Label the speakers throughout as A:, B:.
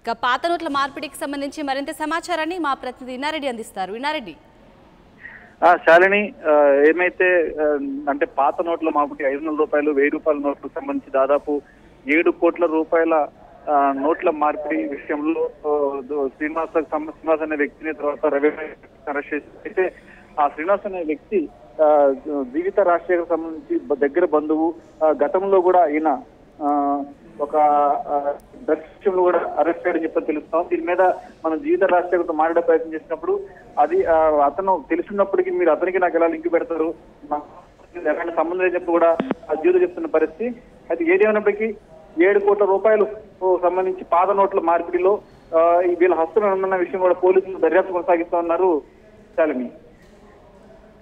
A: ఇక పాత నోట్ల మార్పిడికి సంబంధించి మరింత సమాచారాన్ని మా ప్రతినిధి ఇన్నారెడ్డి అందిస్తారు. ఇన్నారెడ్డి.
B: శాలిని, ఏమైతే అంటే పాత నోట్ల మార్పిడి 500 రూపాయలు 1000 రూపాయల నోట్లకు సంబంధించి దాదాపు 7 కోట్ల రూపాయల నోట్ల మార్పిడి విషయంలో శ్రీనివాస్ అనే వ్యక్తిని తర్వాత రవి అరెస్ట్ చేసి, అయితే ఆ శ్రీనివాస్ అనే వ్యక్తి జీవిత రాజశేఖర్ సంబంధించి దగ్గర బంధువు. గతంలో కూడా ఈయన ఒక దృశ్యంలో కూడా అరెస్ట్ చేయడం చెప్పని తెలుస్తాం. దీని మీద మనం జీవిత రాజశేఖర్తో మాట్లాడే ప్రయత్నం చేసినప్పుడు అది అతను తెలిసినప్పటికీ మీరు అతనికి నాకు ఎలా లింక్ పెడతారు, ఎలాంటి సంబంధం లేని చెప్పి కూడా ఆ జీవితం చెప్తున్న పరిస్థితి. అయితే ఏదేమైనప్పటికీ 7 కోట్ల రూపాయలు సంబంధించి పాత నోట్ల మార్పిడిలో వీళ్ళ హస్తులు ఉన్న విషయం కూడా పోలీసులు దర్యాప్తు కొనసాగిస్తా ఉన్నారు. శాలిని.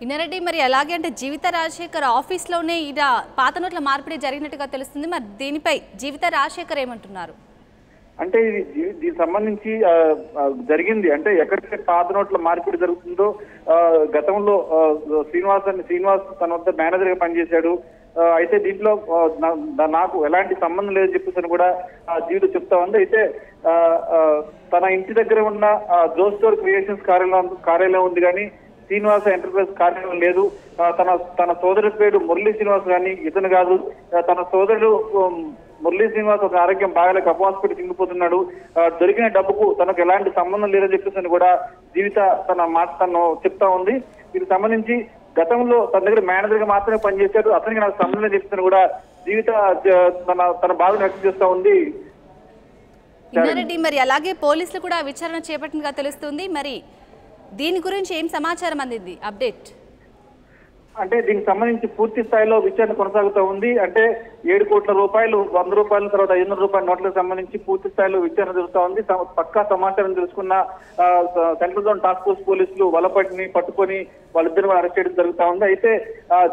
A: ఇన్నారెడ్డి, మరి అలాగే అంటే జీవిత రాజశేఖర్ ఆఫీస్లోనే ఇలా పాత నోట్ల మార్పిడి జరిగినట్టుగా తెలుస్తుంది. మరి దీనిపై జీవిత రాజశేఖర్ ఏమంటున్నారు?
B: అంటే దీనికి సంబంధించి జరిగింది అంటే ఎక్కడైతే పాత నోట్ల మార్పిడి జరుగుతుందో గతంలో శ్రీనివాస్ తన వద్ద మేనేజర్ గా పనిచేశాడు. అయితే దీంట్లో నాకు ఎలాంటి సంబంధం లేదని చెప్పేసి కూడా జీవితం చెప్తా ఉంది. అయితే తన ఇంటి దగ్గర ఉన్న జోస్టోర్ క్రియేషన్స్ కార్యాలయం ఉంది, కానీ శ్రీనివాస ఎంటర్ప్రైజ్ కార్యాలయం లేదు. తన సోదరుడి పేరు మురళీ శ్రీనివాస్ కానీ ఇతను కాదు. తన సోదరుడు మురళీ శ్రీనివాస్ ఒక ఆరోగ్యం బాగాలేక హాస్పిటల్ చింగిపోతున్నాడు. దొరికిన డబ్బుకు తనకు ఎలాంటి సంబంధం లేదని చెప్పేసి కూడా జీవిత తను చెప్తా ఉంది. దీనికి సంబంధించి గతంలో తన దగ్గర మేనేజర్ గా మాత్రమే పనిచేశాడు, అతనికి నాకు సంబంధం చెప్తాను కూడా జీవిత తన బాధను వ్యక్తం చేస్తా ఉంది.
A: మరి అలాగే పోలీసులు కూడా విచారణ చేపట్టినగా తెలుస్తుంది. మరి దీని గురించి ఏం సమాచారం అందింది అప్డేట్?
B: అంటే దీనికి సంబంధించి పూర్తి స్థాయిలో విచారణ కొనసాగుతూ ఉంది. అంటే 7 కోట్ల రూపాయలు 100 రూపాయల తర్వాత 500 రూపాయల నోట్లకు సంబంధించి పూర్తి స్థాయిలో విచారణ జరుగుతూ ఉంది. పక్కా సమాచారం తెలుసుకున్న సెంట్రల్ జోన్ టాస్క్ ఫోర్స్ పోలీసులు పట్టుకొని వాళ్ళిద్దరు అరెస్ట్ చేయడం జరుగుతూ ఉంది. అయితే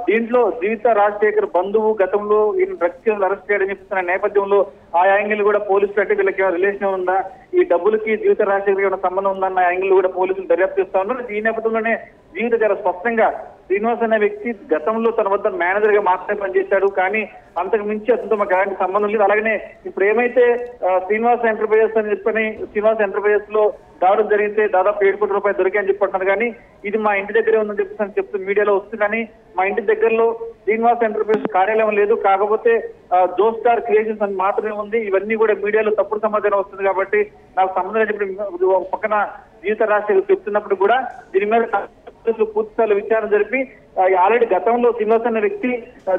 B: దీంట్లో జీవిత రాజశేఖర్ బంధువు గతంలో ఈయన డ్రగ్స్ కేసులు అరెస్ట్ చేయడం చెప్తున్న నేపథ్యంలో ఆ యాంగిల్ కూడా పోలీసులు అంటే వీళ్ళకి రిలేషన్ ఉందా, ఈ డబ్బులకి జీవిత రాజశేఖర్ ఏమైనా సంబంధం ఉందన్న యాంగిల్ కూడా పోలీసులు దర్యాప్తు చేస్తా ఉన్నారు. ఈ నేపథ్యంలోనే జీవిత చాలా స్పష్టంగా శ్రీనివాస్ అనే వ్యక్తి గతంలో తన వద్ద మేనేజర్ గా మాత్రమే పనిచేశాడు, కానీ అంతకు మించి అతనితో మాకు ఎలాంటి సంబంధం లేదు. అలాగనే ఇప్పుడు ఏమైతే శ్రీనివాస్ ఎంటర్ప్రైజెస్ అని చెప్పని శ్రీనివాస్ ఎంటర్ప్రైజెస్ లో దాడులు జరిగితే దాదాపు 7 కోట్ల రూపాయలు దొరికాయని చెప్పుకుంటున్నారు, కానీ ఇది మా ఇంటి దగ్గరే ఉందని చెప్పేసి చెప్తూ మీడియాలో వస్తుంది. కానీ మా ఇంటి దగ్గరలో శ్రీనివాస్ ఎంటర్ప్రైజెస్ కార్యాలయం లేదు, కాకపోతే జోస్టార్ క్రియేషన్స్ అని మాత్రమే ఉంది. ఇవన్నీ కూడా మీడియాలో తప్పుడు సమాచారం వస్తుంది కాబట్టి నాకు సంబంధం చెప్పి పక్కన జీవిత రాజశేఖర్ చెప్తున్నప్పుడు కూడా దీని మీద పూర్తి స్థాయిలో విచారణ జరిపి ఆల్రెడీ గతంలో శ్రీనివాస్ అనే వ్యక్తి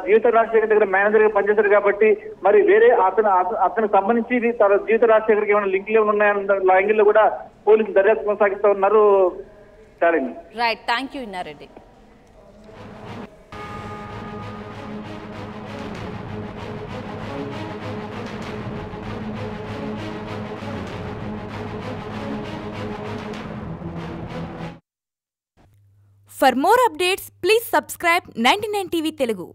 B: జీవిత రాజశేఖర్ దగ్గర మేనేజర్ గా పనిచేశారు కాబట్టి మరి వేరే అతనికి సంబంధించి జీవిత రాజశేఖర్కి ఏమైనా లింకులు ఏమైనా ఉన్నాయన్న యాంగిల్ లో కూడా పోలీసులు దర్యాప్తు కొనసాగిస్తూ ఉన్నారు.
A: Right, thank you Inna Reddy.
C: For more updates, please subscribe 99 TV Telugu.